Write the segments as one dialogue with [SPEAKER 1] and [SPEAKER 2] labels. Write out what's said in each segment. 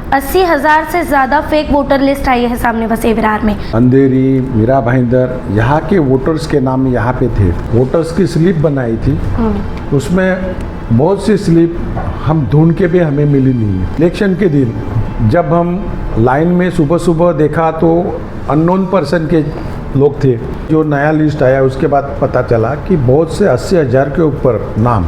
[SPEAKER 1] 80,000 से ज़्यादा fake voter list आई है सामने बसे विरार में।
[SPEAKER 2] अंधेरी, मीरा भाईंदर, यहाँ के वोटर्स के नाम यहाँ पे थे। वोटर्स की स्लिप बनाई थी, उसमें बहुत सी स्लिप हम ढूंढ के भी हमें मिली नहीं है। इलेक्शन के दिन जब हम लाइन में सुबह सुबह देखा तो अननोन पर्सन के लोग थे। जो नया लिस्ट आया उसके बाद पता चला कि बहुत से 80,000 के ऊपर नाम,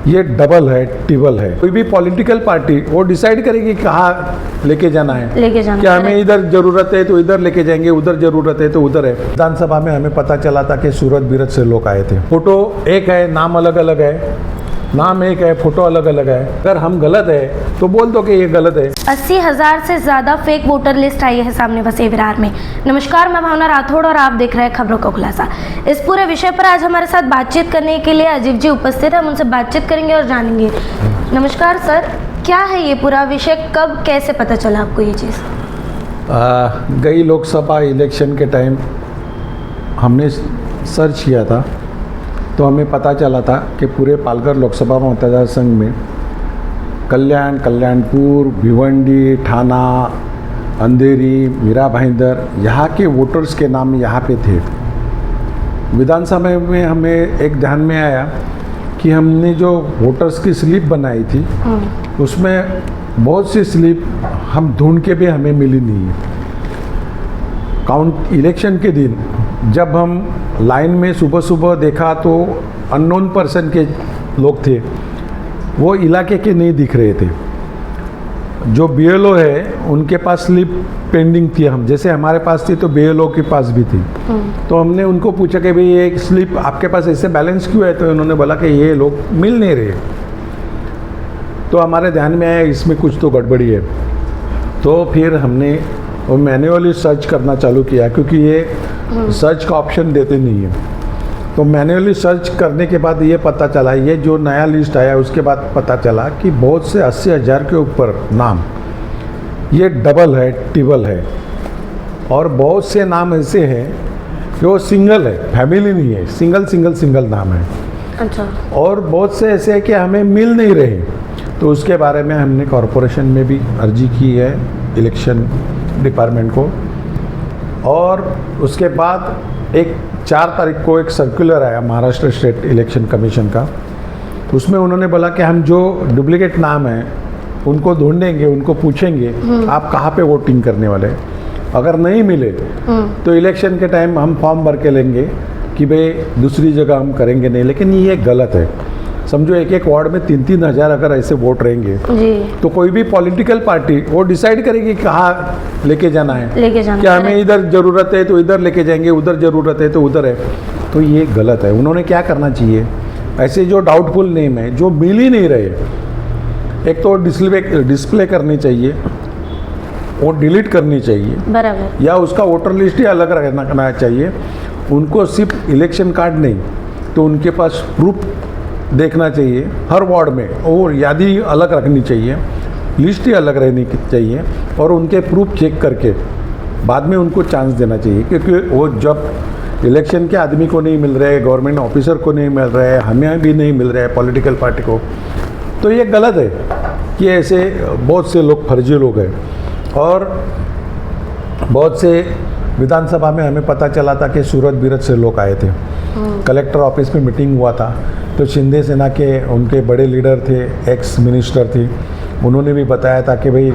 [SPEAKER 2] ये डबल है, ट्रिपल है। कोई भी पॉलिटिकल पार्टी वो डिसाइड करेगी कहाँ लेके जाना है, क्या हमें इधर जरूरत है तो इधर लेके जाएंगे, उधर जरूरत है तो उधर है। विधानसभा में हमें पता चला था कि सूरत बीरत से लोग आए थे। फोटो एक है, नाम अलग अलग है, नाम एक है, फोटो अलग अलग है। अगर हम गलत है तो बोल दो कि ये गलत है।
[SPEAKER 1] 80,000 से ज़्यादा फेक वोटर लिस्ट आई है सामने बसे विरार में। नमस्कार, मैं भावना राठौड़ और आप देख रहे हैं खबरों का खुलासा। इस पूरे विषय पर आज हमारे साथ बातचीत करने के लिए अजीब जी उपस्थित है। हम उनसे बातचीत करेंगे और जानेंगे। नमस्कार सर, क्या है ये पूरा विषय, कब कैसे पता चला आपको ये चीज़?
[SPEAKER 2] गई लोकसभा इलेक्शन के टाइम हमने सर्च किया था तो हमें पता चला था कि पूरे पालघर लोकसभा मतदार संघ में कल्याण, कल्याणपुर, भिवंडी, ठाणा, अंधेरी, मीरा भाईंदर, यहाँ के वोटर्स के नाम यहाँ पे थे। विधानसभा में हमें एक ध्यान में आया कि हमने जो वोटर्स की स्लिप बनाई थी उसमें बहुत सी स्लिप हम ढूंढ के भी हमें मिली नहीं है। काउंट इलेक्शन के दिन जब हम लाइन में सुबह सुबह देखा तो अननोन पर्सन के लोग थे, वो इलाके के नहीं दिख रहे थे। जो बीएलओ है उनके पास स्लिप पेंडिंग थी, हम जैसे हमारे पास थी तो बीएलओ के पास भी थी। तो हमने उनको पूछा कि भाई ये एक स्लिप आपके पास ऐसे बैलेंस क्यों है, तो उन्होंने बोला कि ये लोग मिल नहीं रहे। तो हमारे ध्यान में आया इसमें कुछ तो गड़बड़ी है। तो फिर हमने वो मैन्युअली सर्च करना चालू किया, क्योंकि ये सर्च का ऑप्शन देते नहीं है। तो मैन्युअली सर्च करने के बाद ये पता चला, ये जो नया लिस्ट आया उसके बाद पता चला कि बहुत से 80,000 के ऊपर नाम, ये डबल है, ट्रिपल है। और बहुत से नाम ऐसे हैं कि वो सिंगल है, फैमिली नहीं है, सिंगल नाम है।
[SPEAKER 1] अच्छा। और
[SPEAKER 2] बहुत से ऐसे हैं कि हमें मिल नहीं रहे। तो उसके बारे में हमने कॉरपोरेशन में भी अर्जी की है, इलेक्शन डिपार्टमेंट को। और उसके बाद एक 4 तारीख को एक सर्कुलर आया महाराष्ट्र स्टेट इलेक्शन कमीशन का। उसमें उन्होंने बोला कि हम जो डुप्लीकेट नाम हैं उनको ढूंढेंगे, उनको पूछेंगे आप कहाँ पे वोटिंग करने वाले। अगर नहीं मिले तो इलेक्शन के टाइम हम फॉर्म भर के लेंगे कि भाई दूसरी जगह हम करेंगे नहीं। लेकिन ये गलत है। समझो एक वार्ड में 3-3 हज़ार अगर ऐसे वोट रहेंगे तो कोई भी पॉलिटिकल पार्टी वो डिसाइड करेगी कहाँ लेके जाना है, क्या हमें इधर ज़रूरत है तो इधर लेके जाएंगे, उधर ज़रूरत है तो उधर है। तो ये गलत है। उन्होंने क्या करना चाहिए, ऐसे जो डाउटफुल नेम है जो मिल ही नहीं रहे, एक तो डिस्प्ले करनी चाहिए, वो डिलीट करनी चाहिए
[SPEAKER 1] बराबर, या
[SPEAKER 2] उसका वोटर लिस्ट ही अलग रखना चाहिए। उनको सिर्फ इलेक्शन कार्ड नहीं तो उनके पास प्रूफ देखना चाहिए हर वार्ड में, और यादी अलग रखनी चाहिए, लिस्ट ही अलग रहनी चाहिए। और उनके प्रूफ चेक करके बाद में उनको चांस देना चाहिए, क्योंकि वो जब इलेक्शन के आदमी को नहीं मिल रहे, गवर्नमेंट ऑफिसर को नहीं मिल रहे, हमें भी नहीं मिल रहे है, पॉलिटिकल पार्टी को, तो ये गलत है कि ऐसे बहुत से लोग फर्जी लोग हैं। और बहुत से विधानसभा में हमें पता चला था कि सूरत बीरत से लोग आए थे। कलेक्टर ऑफिस में मीटिंग हुआ था तो शिंदे सेना के उनके बड़े लीडर थे, एक्स मिनिस्टर थी, उन्होंने भी बताया था कि भाई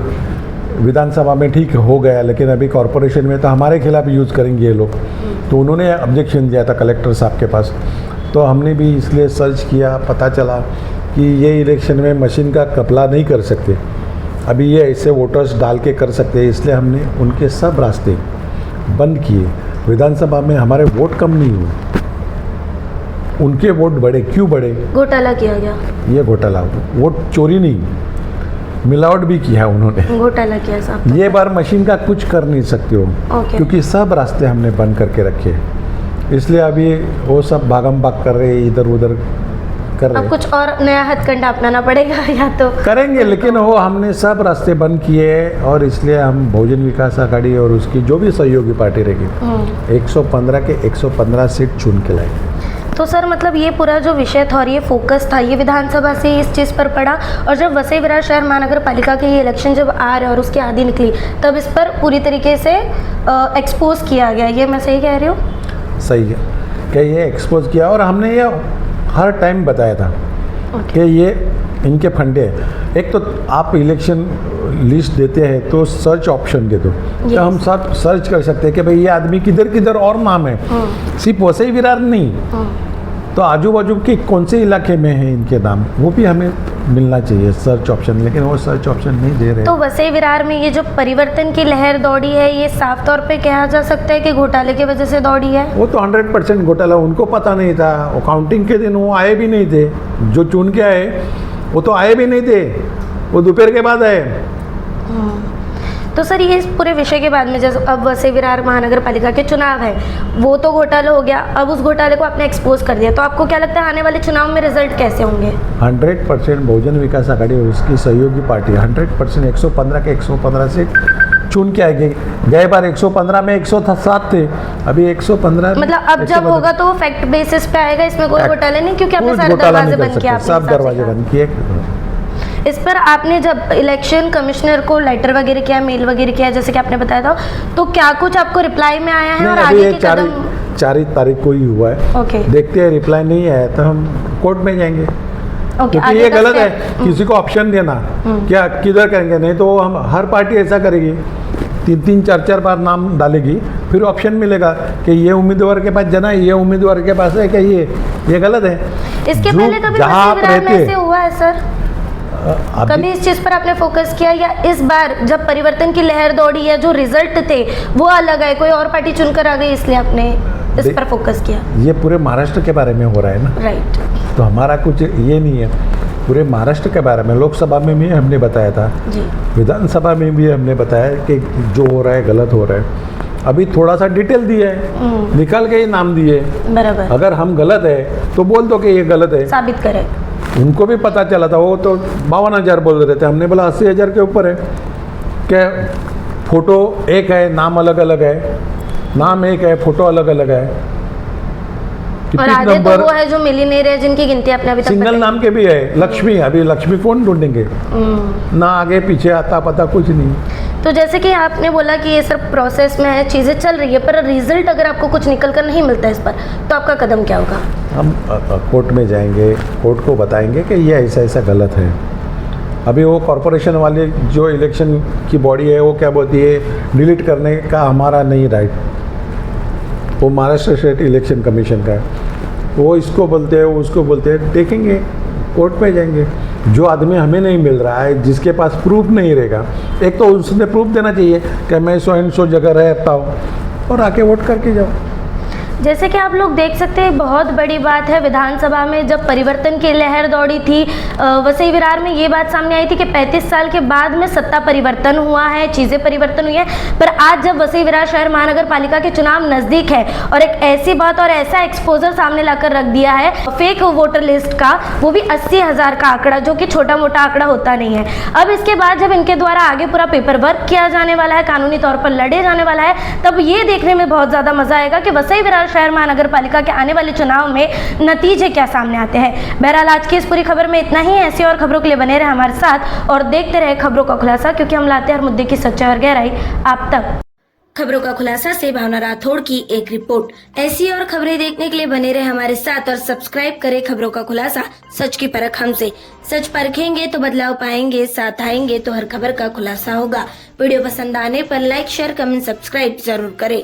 [SPEAKER 2] विधानसभा में ठीक हो गया लेकिन अभी कॉरपोरेशन में तो हमारे खिलाफ यूज़ करेंगे ये लोग। तो उन्होंने ऑब्जेक्शन दिया था कलेक्टर साहब के पास। तो हमने भी इसलिए सर्च किया, पता चला कि ये इलेक्शन में मशीन का कपला नहीं कर सकते, अभी ये ऐसे वोटर्स डाल के कर सकते हैं। इसलिए हमने उनके सब रास्ते बंद किए। विधानसभा में हमारे वोट कम नहीं हुए, उनके वोट बढ़े। क्यों बढ़े?
[SPEAKER 1] घोटाला किया गया।
[SPEAKER 2] ये घोटाला, वोट चोरी नहीं, मिलावट भी किया उन्होंने,
[SPEAKER 1] घोटाला किया साहब।
[SPEAKER 2] ये बार मशीन का कुछ कर नहीं सकते हो, क्योंकि सब रास्ते हमने बंद करके रखे। इसलिए अभी वो सब भागम भाग कर रहे, इधर उधर कर रहे।
[SPEAKER 1] अब कुछ और नया हथकंडा अपनाना पड़ेगा या तो
[SPEAKER 2] करेंगे, लेकिन वो हमने सब रास्ते बंद किए। और इसलिए हम बहुजन विकास आघाड़ी और उसकी जो भी सहयोगी पार्टी रहेगी 115 के 115 सीट चुन के लाए।
[SPEAKER 1] तो सर मतलब ये पूरा जो विषय था और ये फोकस था ये विधानसभा से इस चीज़ पर पड़ा, और जब वसई विरार शहर महानगर पालिका के ये इलेक्शन जब आ रहे और उसकी आधी निकली तब इस पर पूरी तरीके से एक्सपोज किया गया। ये मैं सही कह रही हूँ?
[SPEAKER 2] सही है कि ये एक्सपोज किया, और हमने ये हर टाइम बताया था कि ये इनके फंडे हैं। एक तो आप इलेक्शन लिस्ट देते हैं तो सर्च ऑप्शन दे दो, तो हम सब सर्च कर सकते हैं कि भाई ये आदमी किधर किधर और नाम है, सिर्फ वसई विरार नहीं, तो आजू बाजू के कौन से इलाके में है इनके नाम, वो भी हमें मिलना चाहिए सर्च ऑप्शन, लेकिन वो सर्च ऑप्शन नहीं दे रहे।
[SPEAKER 1] तो वसई विरार में ये जो परिवर्तन की लहर दौड़ी है ये साफ तौर पे कहा जा सकता है कि घोटाले की वजह से दौड़ी है?
[SPEAKER 2] वो तो 100% घोटाला, उनको पता नहीं था। काउंटिंग के दिन वो आए भी नहीं थे, जो चुन के आए वो तो आए भी नहीं थे, वो दोपहर के बाद आए।
[SPEAKER 1] तो सर ये इस पूरे विषय के बाद में जैसे अब वसई विरार महानगर पालिका के चुनाव है, वो तो घोटाला हो गया, अब उस घोटाले को आपने एक्सपोज कर दिया, तो आपको क्या लगता है आने वाले चुनाव में रिजल्ट कैसे होंगे?
[SPEAKER 2] 100% बहुजन विकास आघाड़ी और उसकी सहयोगी पार्टी 100% 115 के 115 से चुन के आएगी। गए बार 115 में 107 थे, अभी 115।
[SPEAKER 1] मतलब अब जब होगा तो वो फैक्ट बेसिस पे आएगा, इसमें कोई घोटाला नहीं, क्योंकि आपने सारे दरवाजे बंद किए।
[SPEAKER 2] सब दरवाजे बंद किए।
[SPEAKER 1] इस पर आपने जब इलेक्शन कमिश्नर को लेटर वगैरह किया, मेल वगैरह किया, जैसे कि आपने बताया था, तो क्या कुछ आपको रिप्लाई में आया है? और आगे के कदम
[SPEAKER 2] 4 तारीख को ही हुआ है।
[SPEAKER 1] ओके,
[SPEAKER 2] देखते हैं, रिप्लाई नहीं आया तो हम कोर्ट में जाएंगे।
[SPEAKER 1] ओके,
[SPEAKER 2] क्योंकि ये गलत है किसी को ऑप्शन देना, क्या किधर करेंगे? नहीं तो हम हर पार्टी ऐसा करेगी, 3-3, 4-4 बार नाम डालेगी, फिर ऑप्शन मिलेगा कि ये उम्मीदवार के पास जाना है, ये उम्मीदवार के पास है, कि ये गलत है।
[SPEAKER 1] इसके पहले कभी वसई विरार में ऐसे हुआ है सर? कभी इस चीज पर आपने फोकस किया, या इस बार जब परिवर्तन की लहर दौड़ी है जो रिजल्ट थे वो अलग है, कोई और पार्टी चुनकर आ गई इसलिए आपने इस पर फोकस किया?
[SPEAKER 2] ये पूरे महाराष्ट्र के बारे में हो रहा है ना,
[SPEAKER 1] राइट।
[SPEAKER 2] तो हमारा कुछ ये नहीं है, पूरे महाराष्ट्र के बारे में। लोकसभा में भी हमने बताया था
[SPEAKER 1] जी,
[SPEAKER 2] विधानसभा में भी हमने बताया कि जो हो रहा है गलत हो रहा है। अभी थोड़ा सा डिटेल दिया है, निकाल के ही नाम दिए।
[SPEAKER 1] बराबर।
[SPEAKER 2] अगर हम गलत है तो बोल दो कि ये गलत है,
[SPEAKER 1] साबित करें।
[SPEAKER 2] उनको भी पता चला था, वो तो 52,000 बोल रहे थे, हमने बोला 80,000 के ऊपर है। क्या फोटो एक है, नाम अलग अलग है, नाम एक है, फोटो अलग अलग है।
[SPEAKER 1] और आधे तो वो है जो मिलीनियर है जिनकी गिनती आपने अभी तक
[SPEAKER 2] सिंगल नाम के भी है। लक्ष्मी, अभी लक्ष्मी कौन ढूंढेंगे? ना आगे पीछे आता पता कुछ नहीं।
[SPEAKER 1] तो जैसे कि आपने बोला कि ये सब प्रोसेस में है, चीज़ें चल रही है, पर रिजल्ट अगर आपको कुछ निकल कर नहीं मिलता इस पर, तो आपका कदम क्या होगा?
[SPEAKER 2] हम कोर्ट में जाएंगे, कोर्ट को बताएंगे कि ये ऐसा ऐसा गलत है। अभी वो कॉरपोरेशन वाले जो इलेक्शन की बॉडी है वो क्या बोलती है, डिलीट करने का हमारा नहीं राइट, वो महाराष्ट्र स्टेट इलेक्शन कमीशन का है। वो इसको बोलते हैं, वो उसको बोलते हैं, देखेंगे, कोर्ट पे जाएंगे। जो आदमी हमें नहीं मिल रहा है, जिसके पास प्रूफ नहीं रहेगा, एक तो उसने प्रूफ देना चाहिए कि मैं सो एंड सो जगह रहता हूँ, और आके वोट करके जाओ।
[SPEAKER 1] जैसे कि आप लोग देख सकते हैं, बहुत बड़ी बात है विधानसभा में जब परिवर्तन की लहर दौड़ी थी, वसई विरार में ये बात सामने आई थी कि 35 साल के बाद में सत्ता परिवर्तन हुआ है, चीज़ें परिवर्तन हुई है। पर आज जब वसई विरार शहर महानगर पालिका के चुनाव नज़दीक है और एक ऐसी बात और ऐसा एक्सपोजर सामने लाकर रख दिया है फेक वोटर लिस्ट का, वो भी 80,000 का आंकड़ा, जो कि छोटा मोटा आंकड़ा होता नहीं है। अब इसके बाद जब इनके द्वारा आगे पूरा पेपर वर्क किया जाने वाला है, कानूनी तौर पर लड़े जाने वाला है, तब ये देखने में बहुत ज़्यादा मजा आएगा कि वसई विरार शहर महानगर पालिका के आने वाले चुनाव में नतीजे क्या सामने आते हैं। बहरहाल आज की इस पूरी खबर में इतना ही। ऐसी और खबरों के लिए बने रहे हमारे साथ और देखते रहे खबरों का खुलासा, क्योंकि हम लाते हैं हर मुद्दे की सच्चाई और गहराई आप तक। खबरों का खुलासा से भावना राठौड़ की एक रिपोर्ट। ऐसी और खबरें देखने के लिए बने रहे हमारे साथ और सब्सक्राइब करें खबरों का खुलासा, सच की परख हमसे। सच परखेंगे तो बदलाव पाएंगे, साथ आएंगे तो हर खबर का खुलासा होगा। वीडियो पसंद आने पर लाइक, शेयर, कमेंट, सब्सक्राइब जरूर करें।